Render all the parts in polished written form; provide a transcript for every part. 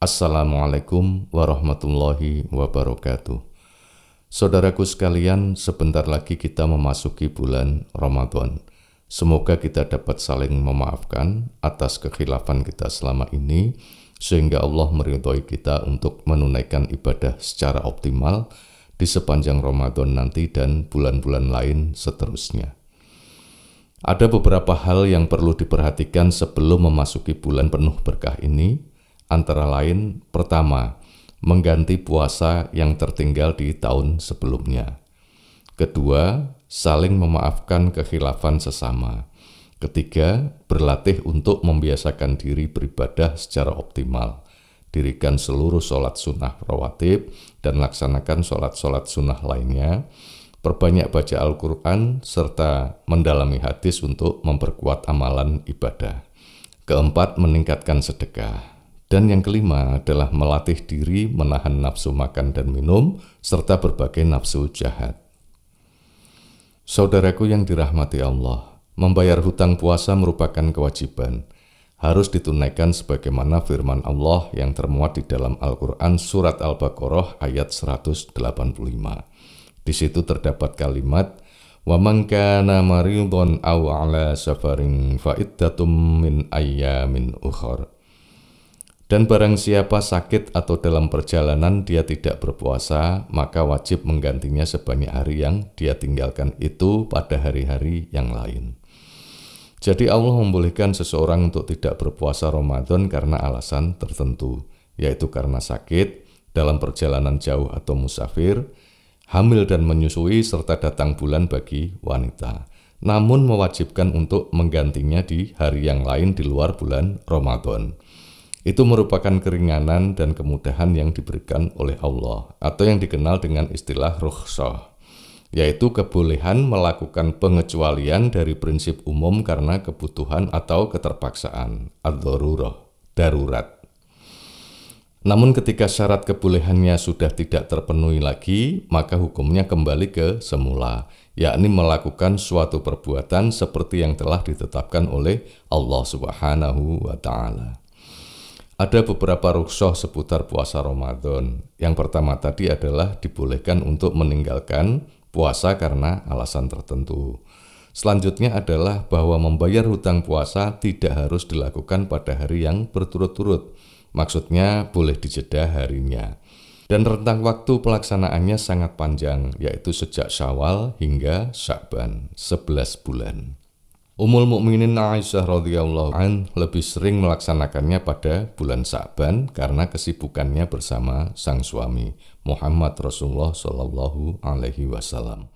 Assalamualaikum warahmatullahi wabarakatuh. Saudaraku sekalian, sebentar lagi kita memasuki bulan Ramadan. Semoga kita dapat saling memaafkan atas kekhilafan kita selama ini, sehingga Allah meridhoi kita untuk menunaikan ibadah secara optimal di sepanjang Ramadan nanti dan bulan-bulan lain seterusnya. Ada beberapa hal yang perlu diperhatikan sebelum memasuki bulan penuh berkah ini. Antara lain, pertama, mengganti puasa yang tertinggal di tahun sebelumnya. Kedua, saling memaafkan kekhilafan sesama. Ketiga, berlatih untuk membiasakan diri beribadah secara optimal. Dirikan seluruh sholat sunnah rawatib dan laksanakan sholat-sholat sunnah lainnya. Perbanyak baca Al-Quran serta mendalami hadis untuk memperkuat amalan ibadah. Keempat, meningkatkan sedekah. Dan yang kelima adalah melatih diri menahan nafsu makan dan minum, serta berbagai nafsu jahat. Saudaraku yang dirahmati Allah, membayar hutang puasa merupakan kewajiban. Harus ditunaikan sebagaimana firman Allah yang termuat di dalam Al-Quran Surat Al-Baqarah ayat 185. Di situ terdapat kalimat, وَمَنْ كَانَ مَرِيضًا أَوْ عَلَى سَفَرٍ فَعِدَّةٌ مِّنْ أَيَّامٍ أُخَرَ. Dan barang siapa sakit atau dalam perjalanan dia tidak berpuasa, maka wajib menggantinya sebanyak hari yang dia tinggalkan itu pada hari-hari yang lain. Jadi Allah membolehkan seseorang untuk tidak berpuasa Ramadan karena alasan tertentu, yaitu karena sakit, dalam perjalanan jauh atau musafir, hamil dan menyusui, serta datang bulan bagi wanita. Namun mewajibkan untuk menggantinya di hari yang lain di luar bulan Ramadan. Itu merupakan keringanan dan kemudahan yang diberikan oleh Allah, atau yang dikenal dengan istilah rukhsah, yaitu kebolehan melakukan pengecualian dari prinsip umum karena kebutuhan atau keterpaksaan, ad-darurah, darurat. Namun ketika syarat kebolehannya sudah tidak terpenuhi lagi, maka hukumnya kembali ke semula, yakni melakukan suatu perbuatan seperti yang telah ditetapkan oleh Allah Subhanahu wa Ta'ala. Ada beberapa rukhsah seputar puasa Ramadan. Yang pertama tadi adalah dibolehkan untuk meninggalkan puasa karena alasan tertentu. Selanjutnya adalah bahwa membayar hutang puasa tidak harus dilakukan pada hari yang berturut-turut. Maksudnya boleh dijeda harinya. Dan rentang waktu pelaksanaannya sangat panjang, yaitu sejak Syawal hingga Sya'ban, 11 bulan. Ummul Mukminin Aisyah radhiyallahu an lebih sering melaksanakannya pada bulan Sya'ban karena kesibukannya bersama sang suami Muhammad Rasulullah Shallallahu Alaihi Wasallam.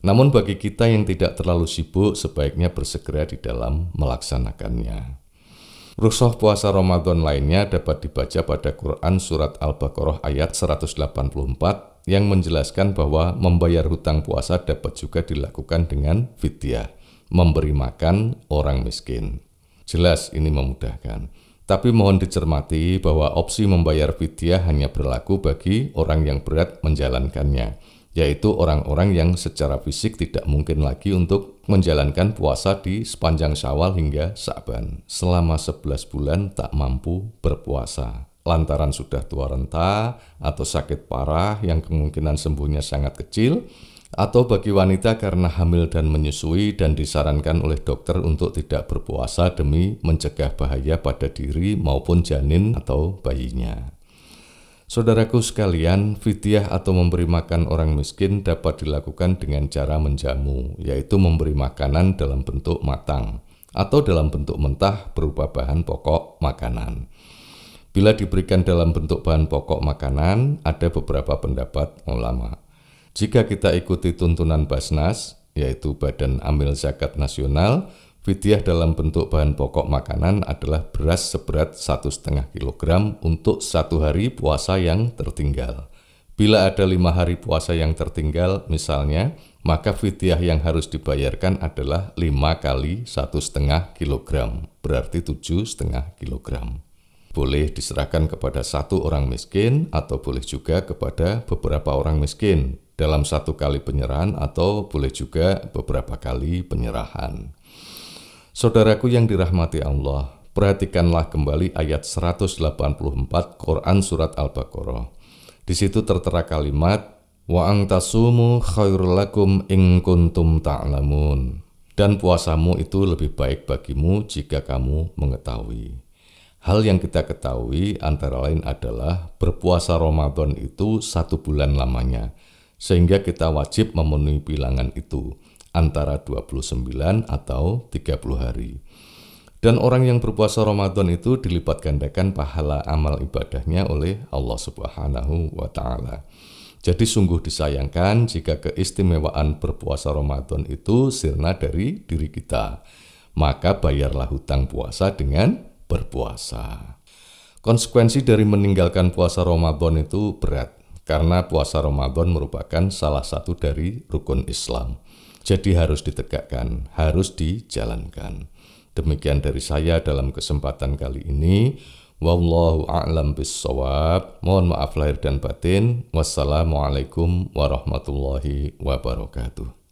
Namun bagi kita yang tidak terlalu sibuk, sebaiknya bersegera di dalam melaksanakannya. Rukhsah puasa Ramadan lainnya dapat dibaca pada Quran Surat Al-Baqarah ayat 184 yang menjelaskan bahwa membayar hutang puasa dapat juga dilakukan dengan fidyah, memberi makan orang miskin. Jelas ini memudahkan. Tapi mohon dicermati bahwa opsi membayar fidyah hanya berlaku bagi orang yang berat menjalankannya, yaitu orang-orang yang secara fisik tidak mungkin lagi untuk menjalankan puasa di sepanjang Syawal hingga Sya'ban. Selama 11 bulan tak mampu berpuasa, lantaran sudah tua renta atau sakit parah yang kemungkinan sembuhnya sangat kecil, atau bagi wanita karena hamil dan menyusui dan disarankan oleh dokter untuk tidak berpuasa demi mencegah bahaya pada diri maupun janin atau bayinya. Saudaraku sekalian, fidyah atau memberi makan orang miskin dapat dilakukan dengan cara menjamu, yaitu memberi makanan dalam bentuk matang atau dalam bentuk mentah berupa bahan pokok makanan. Bila diberikan dalam bentuk bahan pokok makanan, ada beberapa pendapat ulama. Jika kita ikuti tuntunan Basnas, yaitu Badan Amil Zakat Nasional, fidyah dalam bentuk bahan pokok makanan adalah beras seberat 1,5 kg untuk 1 hari puasa yang tertinggal. Bila ada 5 hari puasa yang tertinggal misalnya, maka fidyah yang harus dibayarkan adalah 5 kali 1,5 kg, berarti 7,5 kg. Boleh diserahkan kepada 1 orang miskin atau boleh juga kepada beberapa orang miskin dalam 1 kali penyerahan atau boleh juga beberapa kali penyerahan. Saudaraku yang dirahmati Allah, Perhatikanlah kembali ayat 184 Quran Surat Al-Baqarah. Di situ tertera kalimat, wa angtasumu khairul lakum in kuntum ta'lamun. Dan puasamu itu lebih baik bagimu jika kamu mengetahui. Hal yang kita ketahui antara lain adalah berpuasa Ramadan itu 1 bulan lamanya, sehingga kita wajib memenuhi bilangan itu antara 29 atau 30 hari. Dan orang yang berpuasa Ramadan itu dilipat gandakan pahala amal ibadahnya oleh Allah Subhanahu wa Ta'ala. Jadi sungguh disayangkan jika keistimewaan berpuasa Ramadan itu sirna dari diri kita. Maka bayarlah hutang puasa dengan berpuasa. Konsekuensi dari meninggalkan puasa Ramadan itu berat, karena puasa Ramadan merupakan salah satu dari rukun Islam. Jadi harus ditegakkan, harus dijalankan. Demikian dari saya dalam kesempatan kali ini. Wallahu a'lam bissawab. Mohon maaf lahir dan batin. Wassalamualaikum warahmatullahi wabarakatuh.